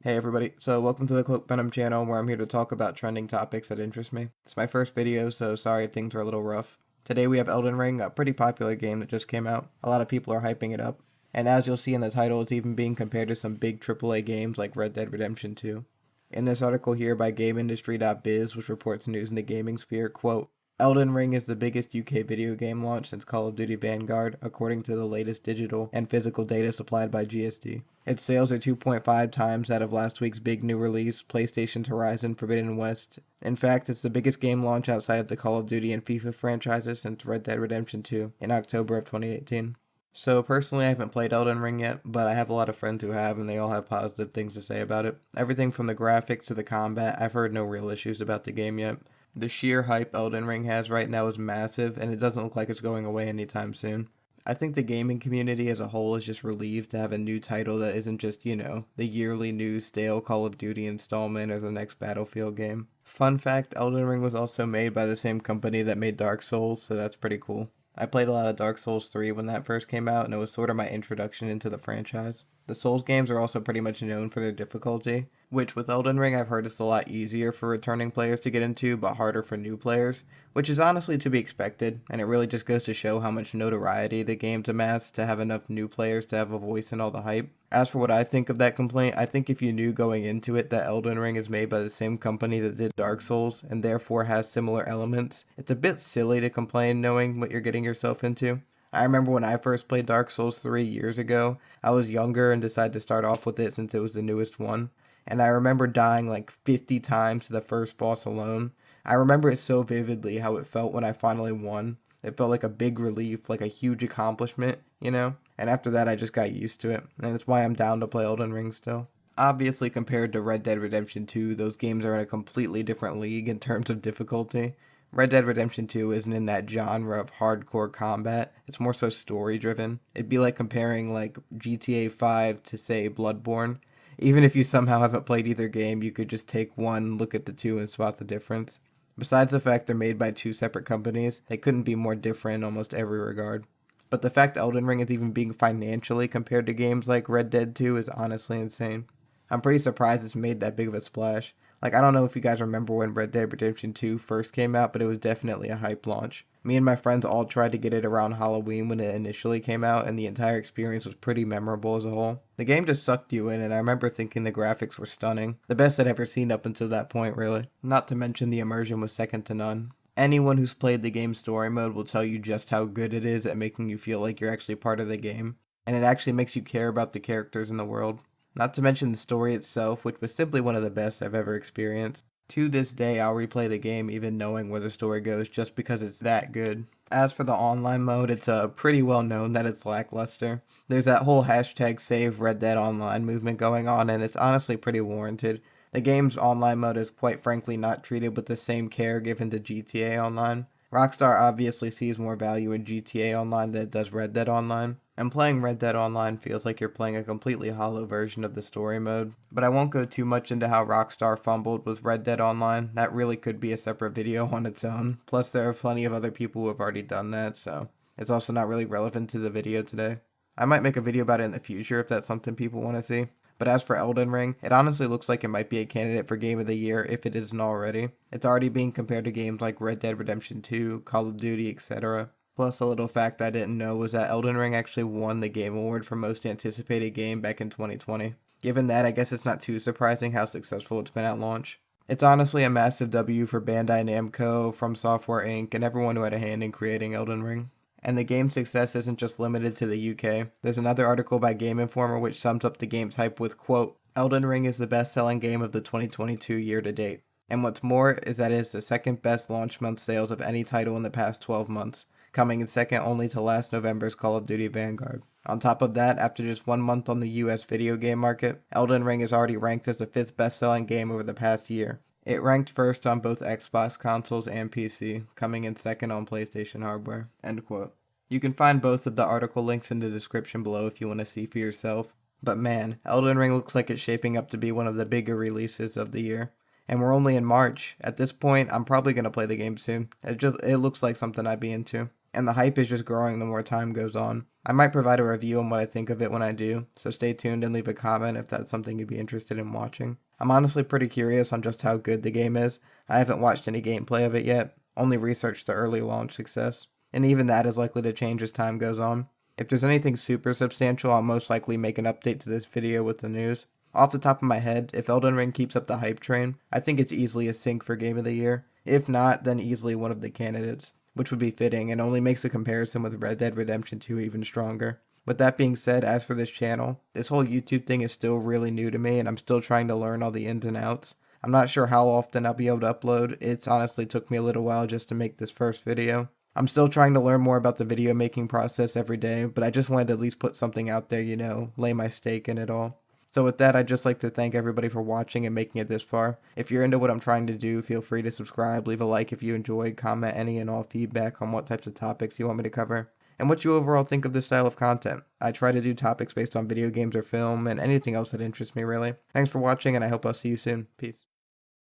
Hey everybody, so welcome to the Cloak Venom channel where I'm here to talk about trending topics that interest me. It's my first video, so sorry if things are a little rough. Today we have Elden Ring, a pretty popular game that just came out. A lot of people are hyping it up. And as you'll see in the title, it's even being compared to some big AAA games like Red Dead Redemption 2. In this article here by GameIndustry.biz, which reports news in the gaming sphere, quote, Elden Ring is the biggest UK video game launch since Call of Duty Vanguard, according to the latest digital and physical data supplied by GSD. Its sales are 2.5 times that of last week's big new release, PlayStation's Horizon Forbidden West. In fact, it's the biggest game launch outside of the Call of Duty and FIFA franchises since Red Dead Redemption 2 in October of 2018. So personally, I haven't played Elden Ring yet, but I have a lot of friends who have, and they all have positive things to say about it. Everything from the graphics to the combat, I've heard no real issues about the game yet. The sheer hype Elden Ring has right now is massive, and it doesn't look like it's going away anytime soon. I think the gaming community as a whole is just relieved to have a new title that isn't just, the yearly new stale Call of Duty installment or the next Battlefield game. Fun fact, Elden Ring was also made by the same company that made Dark Souls, so that's pretty cool. I played a lot of Dark Souls 3 when that first came out, and it was sort of my introduction into the franchise. The Souls games are also pretty much known for their difficulty, which with Elden Ring I've heard is a lot easier for returning players to get into, but harder for new players, which is honestly to be expected, and it really just goes to show how much notoriety the game's amassed to have enough new players to have a voice in all the hype. As for what I think of that complaint, I think if you knew going into it that Elden Ring is made by the same company that did Dark Souls, and therefore has similar elements, it's a bit silly to complain knowing what you're getting yourself into. I remember when I first played Dark Souls 3 years ago, I was younger and decided to start off with it since it was the newest one, and I remember dying like 50 times to the first boss alone. I remember it so vividly how it felt when I finally won. It felt like a big relief, like a huge accomplishment, And after that, I just got used to it, and it's why I'm down to play Elden Ring still. Obviously, compared to Red Dead Redemption 2, those games are in a completely different league in terms of difficulty. Red Dead Redemption 2 isn't in that genre of hardcore combat, it's more so story driven. It'd be like comparing like GTA 5 to say Bloodborne. Even if you somehow haven't played either game, you could just take one, look at the two, and spot the difference. Besides the fact they're made by two separate companies, they couldn't be more different in almost every regard. But the fact Elden Ring is even being financially compared to games like Red Dead 2 is honestly insane. I'm pretty surprised it's made that big of a splash. Like, I don't know if you guys remember when Red Dead Redemption 2 first came out, but it was definitely a hype launch. Me and my friends all tried to get it around Halloween when it initially came out, and the entire experience was pretty memorable as a whole. The game just sucked you in, and I remember thinking the graphics were stunning. The best I'd ever seen up until that point, really. Not to mention the immersion was second to none. Anyone who's played the game's story mode will tell you just how good it is at making you feel like you're actually part of the game, and it actually makes you care about the characters in the world. Not to mention the story itself, which was simply one of the best I've ever experienced. To this day, I'll replay the game even knowing where the story goes just because it's that good. As for the online mode, it's pretty well known that it's lackluster. There's that whole hashtag save Red Dead Online movement going on, and it's honestly pretty warranted. The game's online mode is quite frankly not treated with the same care given to GTA Online. Rockstar obviously sees more value in GTA Online than it does Red Dead Online, and playing Red Dead Online feels like you're playing a completely hollow version of the story mode. But I won't go too much into how Rockstar fumbled with Red Dead Online, that really could be a separate video on its own. Plus there are plenty of other people who have already done that, so it's also not really relevant to the video today. I might make a video about it in the future if that's something people want to see. But as for Elden Ring, it honestly looks like it might be a candidate for Game of the Year if it isn't already. It's already being compared to games like Red Dead Redemption 2, Call of Duty, etc. Plus, a little fact I didn't know was that Elden Ring actually won the Game Award for Most Anticipated Game back in 2020. Given that, I guess it's not too surprising how successful it's been at launch. It's honestly a massive W for Bandai Namco, From Software Inc., and everyone who had a hand in creating Elden Ring. And the game's success isn't just limited to the UK. There's another article by Game Informer which sums up the game's hype with, quote, Elden Ring is the best-selling game of the 2022 year to date. And what's more is that it is the second best launch month sales of any title in the past 12 months, coming in second only to last November's Call of Duty Vanguard. On top of that, after just 1 month on the US video game market, Elden Ring is already ranked as the 5th best-selling game over the past year. It ranked first on both Xbox consoles and PC, coming in second on PlayStation hardware. End quote. You can find both of the article links in the description below if you want to see for yourself. But man, Elden Ring looks like it's shaping up to be one of the bigger releases of the year. And we're only in March. At this point, I'm probably going to play the game soon. It looks like something I'd be into. and the hype is just growing the more time goes on. I might provide a review on what I think of it when I do, so stay tuned and leave a comment if that's something you'd be interested in watching. I'm honestly pretty curious on just how good the game is. I haven't watched any gameplay of it yet, only researched the early launch success, and even that is likely to change as time goes on. If there's anything super substantial, I'll most likely make an update to this video with the news. Off the top of my head, if Elden Ring keeps up the hype train, I think it's easily a sync for Game of the Year. If not, then easily one of the candidates, which would be fitting and only makes a comparison with Red Dead Redemption 2 even stronger. With that being said, as for this channel, this whole YouTube thing is still really new to me and I'm still trying to learn all the ins and outs. I'm not sure how often I'll be able to upload. It's honestly took me a little while just to make this first video. I'm still trying to learn more about the video making process every day, but I just wanted to at least put something out there, lay my stake in it all. So with that, I'd just like to thank everybody for watching and making it this far. If you're into what I'm trying to do, feel free to subscribe, leave a like if you enjoyed, comment any and all feedback on what types of topics you want me to cover, and what you overall think of this style of content. I try to do topics based on video games or film, and anything else that interests me really. Thanks for watching, and I hope I'll see you soon. Peace.